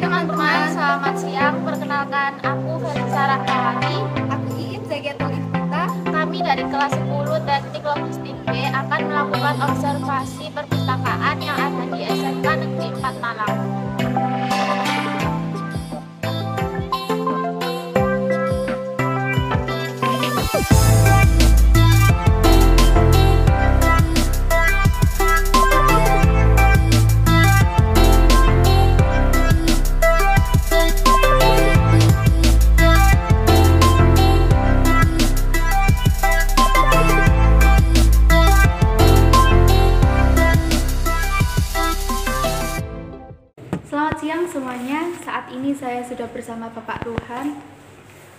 teman-teman, selamat siang. Perkenalkan, aku Felisa Rahmawati. Aku Iin Zagiatulifta. Kami dari kelas 10 Teknik Logistik B akan melakukan observasi perpustakaan yang ada di SMK Negeri 4 Malang. Selamat siang semuanya. Saat ini saya sudah bersama Bapak Ruhan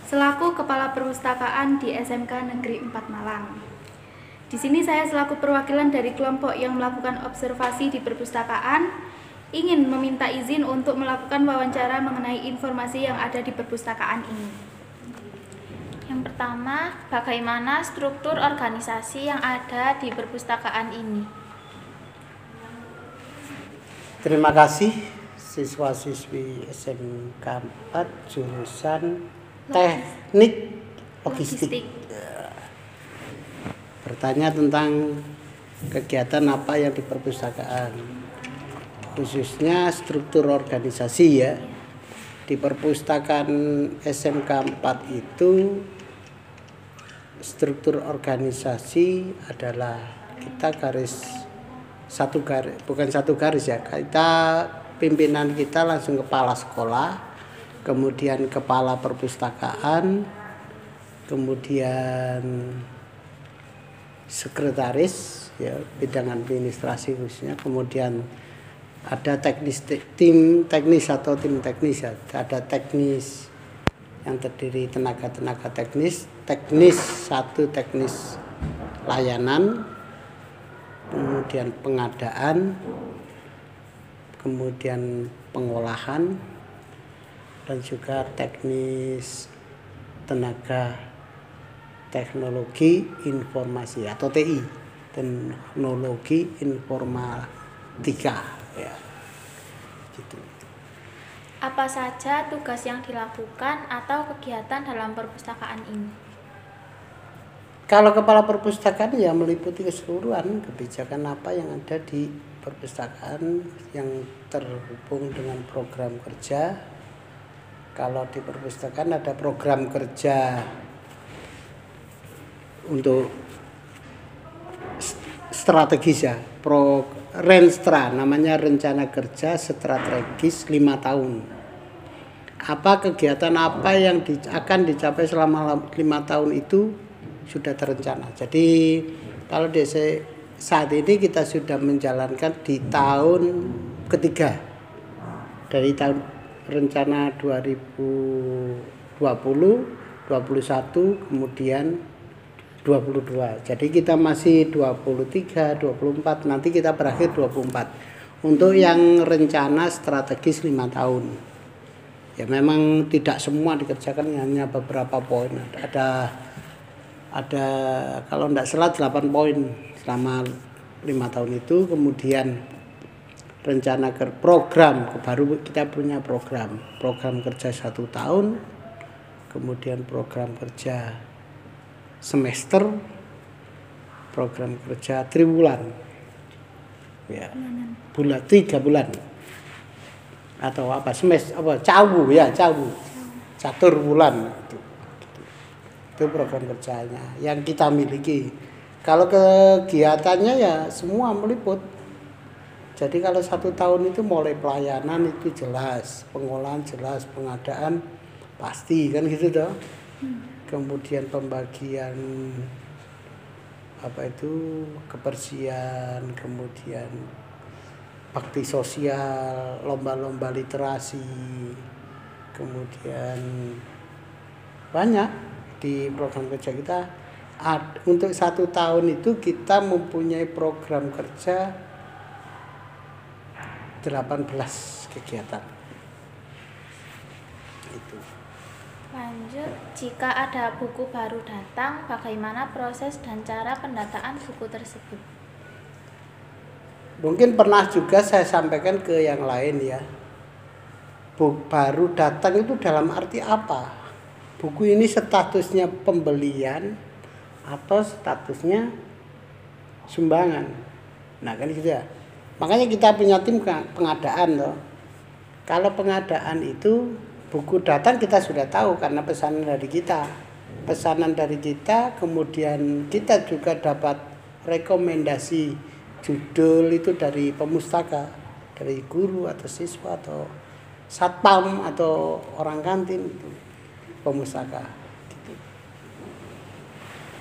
selaku Kepala Perpustakaan di SMK Negeri 4 Malang. Di sini saya selaku perwakilan dari kelompok yang melakukan observasi di perpustakaan ingin meminta izin untuk melakukan wawancara mengenai informasi yang ada di perpustakaan ini. Yang pertama, bagaimana struktur organisasi yang ada di perpustakaan ini? Terima kasih siswa-siswi SMK 4 jurusan Teknik Logistik. Bertanya tentang kegiatan apa yang di perpustakaan, khususnya struktur organisasi ya. Di perpustakaan SMK 4 itu struktur organisasi adalah kita bukan satu garis ya, kita pimpinan kita langsung kepala sekolah, kemudian kepala perpustakaan, kemudian sekretaris ya, bidang administrasi khususnya, kemudian ada tim teknis ya, ada teknis yang terdiri tenaga teknis satu, teknis layanan, kemudian pengadaan, kemudian pengolahan, dan juga teknis tenaga teknologi informasi atau TI, teknologi informatika ya. Gitu. Apa saja tugas yang dilakukan atau kegiatan dalam perpustakaan ini? Kalau kepala perpustakaan ya meliputi keseluruhan kebijakan apa yang ada di perpustakaan yang terhubung dengan program kerja. Kalau di perpustakaan ada program kerja untuk strategis ya, Renstra, namanya rencana kerja strategis 5 tahun. Apa kegiatan apa yang akan dicapai selama 5 tahun itu sudah terencana. Jadi kalau di saat ini kita sudah menjalankan di tahun ketiga dari tahun rencana 2020, 21, kemudian 22. Jadi kita masih 23, 24, nanti kita berakhir 24. Untuk yang rencana strategis 5 tahun. Ya memang tidak semua dikerjakan, hanya beberapa poin. Ada kalau tidak salah 8 poin selama 5 tahun itu. Kemudian rencana program, baru kita punya program kerja 1 tahun, kemudian program kerja semester, program kerja triwulan ya, 3 bulan atau apa semester catur bulan itu program kerjanya yang kita miliki. Kalau kegiatannya ya semua meliput. Jadi kalau 1 tahun itu mulai pelayanan itu jelas, pengolahan jelas, pengadaan pasti kan gitu toh. Kemudian pembagian kebersihan, kemudian bakti sosial, lomba-lomba literasi, kemudian banyak di program kerja kita. Untuk 1 tahun itu kita mempunyai program kerja 18 kegiatan itu. Lanjut, jika ada buku baru datang, bagaimana proses dan cara pendataan buku tersebut? Mungkin pernah juga saya sampaikan ke yang lain ya. baru datang itu dalam arti apa? Buku ini statusnya pembelian atau statusnya sumbangan. Nah kan gitu ya. Makanya kita punya tim pengadaan loh. Kalau pengadaan itu buku datang kita sudah tahu karena pesanan dari kita. Pesanan dari kita, kemudian kita juga dapat rekomendasi judul itu dari pemustaka, dari guru atau siswa atau satpam atau orang kantin itu pemustaka. Gitu.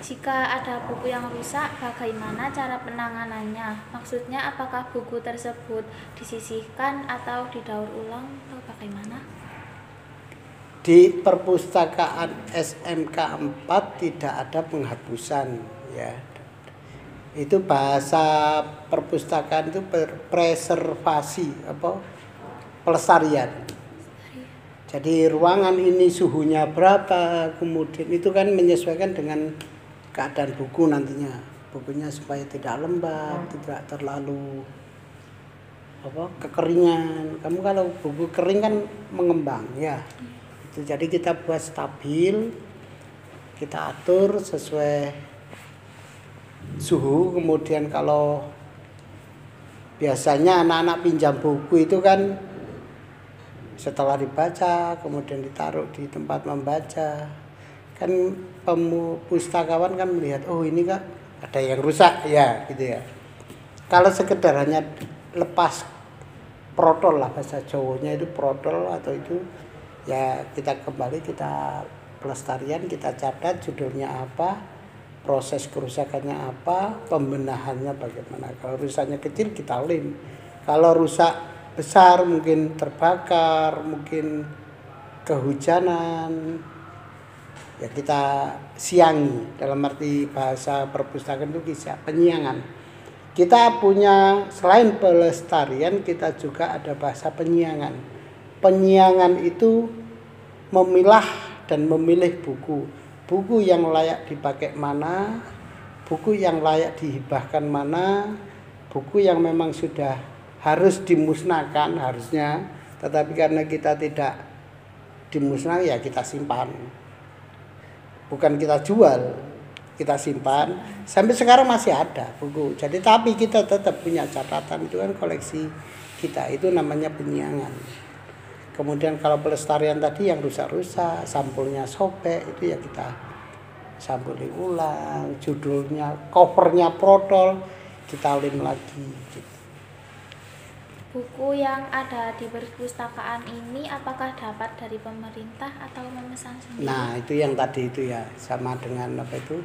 Jika ada buku yang rusak, bagaimana cara penanganannya? Maksudnya apakah buku tersebut disisihkan atau didaur ulang atau bagaimana? Di perpustakaan SMK 4 tidak ada penghapusan ya. Itu bahasa perpustakaan itu preservasi apa? Pelestarian. Jadi ruangan ini suhunya berapa, kemudian itu kan menyesuaikan dengan keadaan buku nantinya. Bukunya supaya tidak lembab, tidak terlalu kekeringan. Kamu kalau buku kering kan mengembang ya. Jadi kita buat stabil, kita atur sesuai suhu. Kemudian kalau biasanya anak-anak pinjam buku itu kan setelah dibaca kemudian ditaruh di tempat membaca, kan pustakawan kan melihat oh ini kak ada yang rusak ya gitu ya. Kalau sekedar hanya lepas protol lah bahasa Jawanya itu protol atau itu ya kita kembali, kita pelestarian, kita catat judulnya apa, proses kerusakannya apa, pembenahannya bagaimana. Kalau rusaknya kecil kita lem, kalau rusak besar mungkin terbakar, mungkin kehujanan ya kita siangi. Dalam arti bahasa perpustakaan itu bisa penyiangan. Kita punya selain pelestarian kita juga ada bahasa penyiangan. Penyiangan itu memilah dan memilih buku. Buku yang layak dipakai mana, buku yang layak dihibahkan mana, buku yang memang sudah harus dimusnahkan harusnya, tetapi karena kita tidak dimusnahkan ya kita simpan. Bukan kita jual, kita simpan. Sampai sekarang masih ada buku. Jadi tapi kita tetap punya catatan, itu kan koleksi kita, itu namanya penyiangan. Kemudian kalau pelestarian tadi yang rusak-rusak, sampulnya sobek, itu ya kita sampuli ulang, judulnya, covernya protol, kita lem lagi. Gitu. Buku yang ada di perpustakaan ini apakah dapat dari pemerintah atau memesan sendiri? Nah itu yang tadi itu ya, sama dengan apa itu,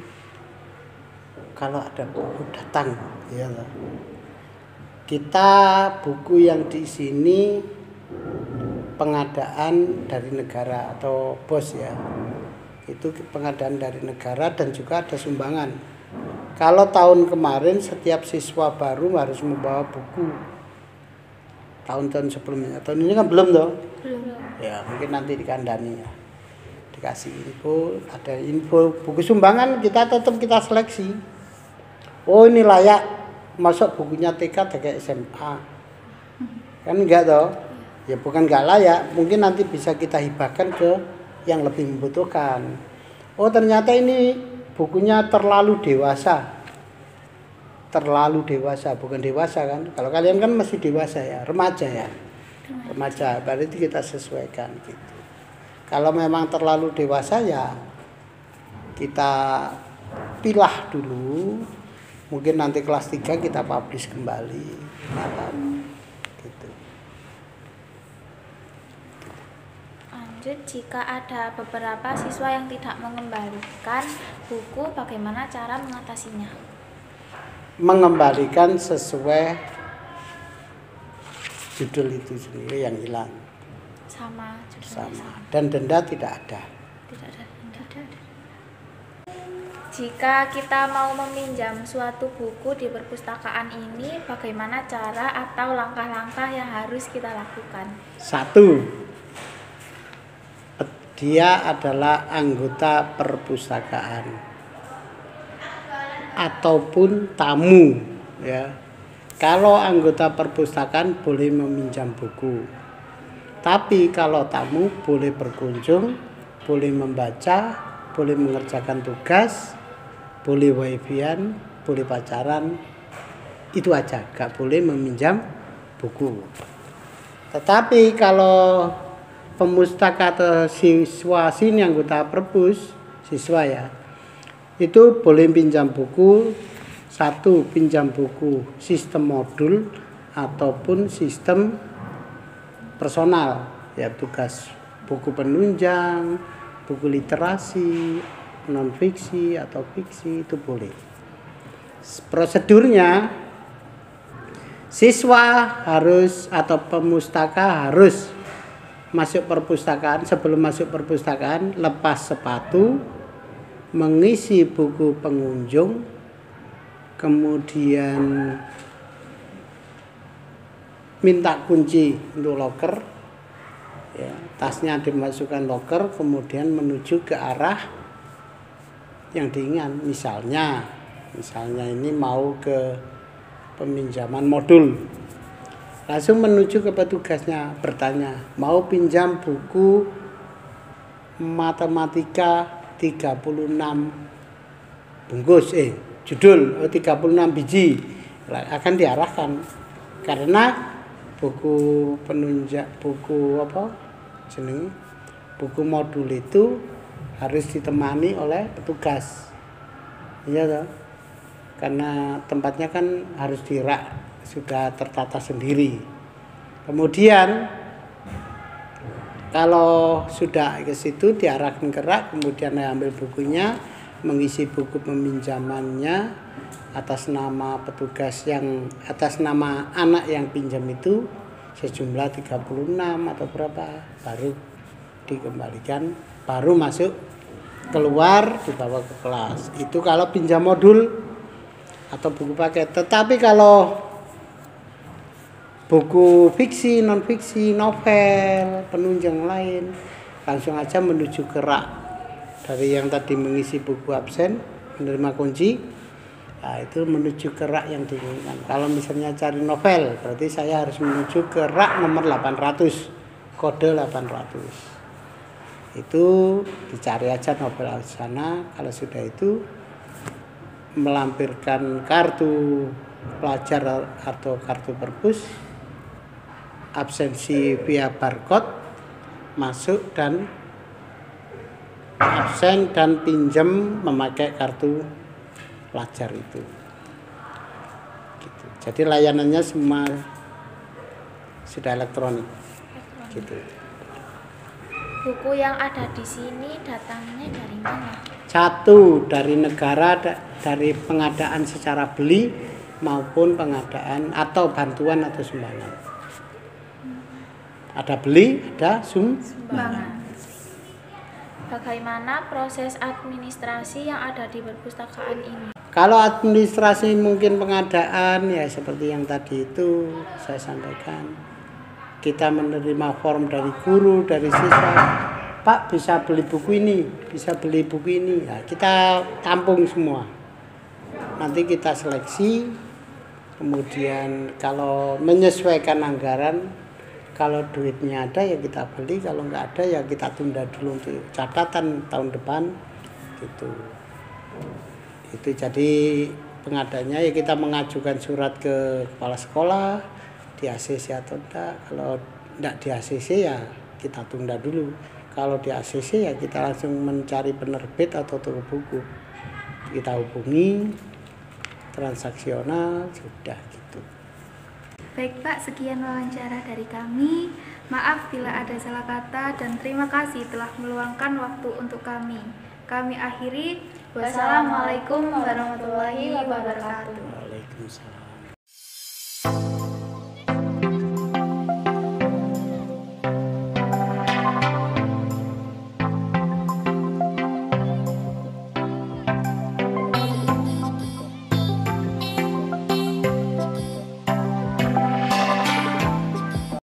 kalau ada buku datang, ya loh. Kita buku yang di sini pengadaan dari negara atau BOS ya, itu pengadaan dari negara dan juga ada sumbangan. Kalau tahun kemarin setiap siswa baru harus membawa buku, tahun-tahun sebelumnya. Tahun ini kan belum toh? Belum. Ya mungkin nanti dikandani ya, dikasih info, ada info buku sumbangan kita tetap kita seleksi. Oh ini layak masuk bukunya TK kayak SMA, kan enggak toh? Ya bukan nggak layak, mungkin nanti bisa kita hibahkan ke yang lebih membutuhkan. Oh ternyata ini bukunya terlalu dewasa, bukan dewasa kan? Kalau kalian kan masih dewasa ya, remaja ya, remaja, berarti kita sesuaikan gitu. Kalau memang terlalu dewasa ya kita pilah dulu, mungkin nanti kelas 3 kita publish kembali. Gitu. Jika ada beberapa siswa yang tidak mengembalikan buku, bagaimana cara mengatasinya? Mengembalikan sesuai judul itu sendiri yang hilang. Sama. Dan denda tidak ada. Tidak ada. Jika kita mau meminjam suatu buku di perpustakaan ini, bagaimana cara atau langkah-langkah yang harus kita lakukan? 1. Dia adalah anggota perpustakaan ataupun tamu ya. Kalau anggota perpustakaan boleh meminjam buku. Tapi kalau tamu boleh berkunjung, boleh membaca, boleh mengerjakan tugas, boleh wifi-an, boleh pacaran, itu aja, gak boleh meminjam buku. Tetapi kalau pemustaka atau siswa sini anggota perpus, siswa ya, itu boleh pinjam buku. Satu, pinjam buku sistem modul ataupun sistem personal, ya tugas buku penunjang, buku literasi, non fiksi atau fiksi, itu boleh. Prosedurnya, siswa harus atau pemustaka harus masuk perpustakaan. Sebelum masuk perpustakaan, lepas sepatu, mengisi buku pengunjung, kemudian minta kunci untuk loker, ya, tasnya dimasukkan loker, kemudian menuju ke arah yang diingat. Misalnya ini mau ke peminjaman modul, langsung menuju ke petugasnya, bertanya, mau pinjam buku matematika 36 bungkus, judul 36 biji, akan diarahkan. Karena buku penunjang, buku buku modul itu harus ditemani oleh petugas, iya toh? Karena tempatnya kan harus dirak, sudah tertata sendiri. Kemudian kalau sudah ke situ diarahkan ke rak, kemudian ambil bukunya, mengisi buku peminjamannya atas nama petugas yang atas nama anak yang pinjam itu sejumlah 36 atau berapa, baru dikembalikan, baru masuk, keluar, dibawa ke kelas. Itu kalau pinjam modul atau buku paket. Tetapi kalau buku fiksi, non fiksi, novel, penunjang lain, langsung aja menuju ke rak. Dari yang tadi mengisi buku absen, menerima kunci, nah itu menuju ke rak yang diinginkan. Kalau misalnya cari novel, berarti saya harus menuju ke rak nomor 800, kode 800. Itu dicari aja novel di sana. Kalau sudah itu melampirkan kartu pelajar atau kartu perpus, absensi via barcode, masuk dan absen dan pinjam memakai kartu pelajar itu. Gitu. Jadi layanannya semua sudah elektronik. Gitu. Buku yang ada di sini datangnya dari mana? Satu, dari negara, dari pengadaan secara beli maupun pengadaan atau bantuan atau sumbangan. Ada beli, ada sumbangan. Bagaimana proses administrasi yang ada di perpustakaan ini? Kalau administrasi mungkin pengadaan, ya seperti yang tadi itu saya sampaikan. Kita menerima form dari guru, dari siswa. Pak, bisa beli buku ini, bisa beli buku ini. Ya, kita tampung semua. Nanti kita seleksi. Kemudian kalau menyesuaikan anggaran, kalau duitnya ada ya kita beli, kalau nggak ada ya kita tunda dulu untuk catatan tahun depan gitu. Itu jadi pengadanya ya kita mengajukan surat ke kepala sekolah di ACC atau enggak. Kalau enggak di ACC ya kita tunda dulu. Kalau di ACC ya kita langsung mencari penerbit atau toko buku. Kita hubungi, transaksional, sudah gitu. Baik Pak, sekian wawancara dari kami. Maaf bila ada salah kata dan terima kasih telah meluangkan waktu untuk kami. Kami akhiri. Wassalamualaikum warahmatullahi wabarakatuh. Waalaikumsalam.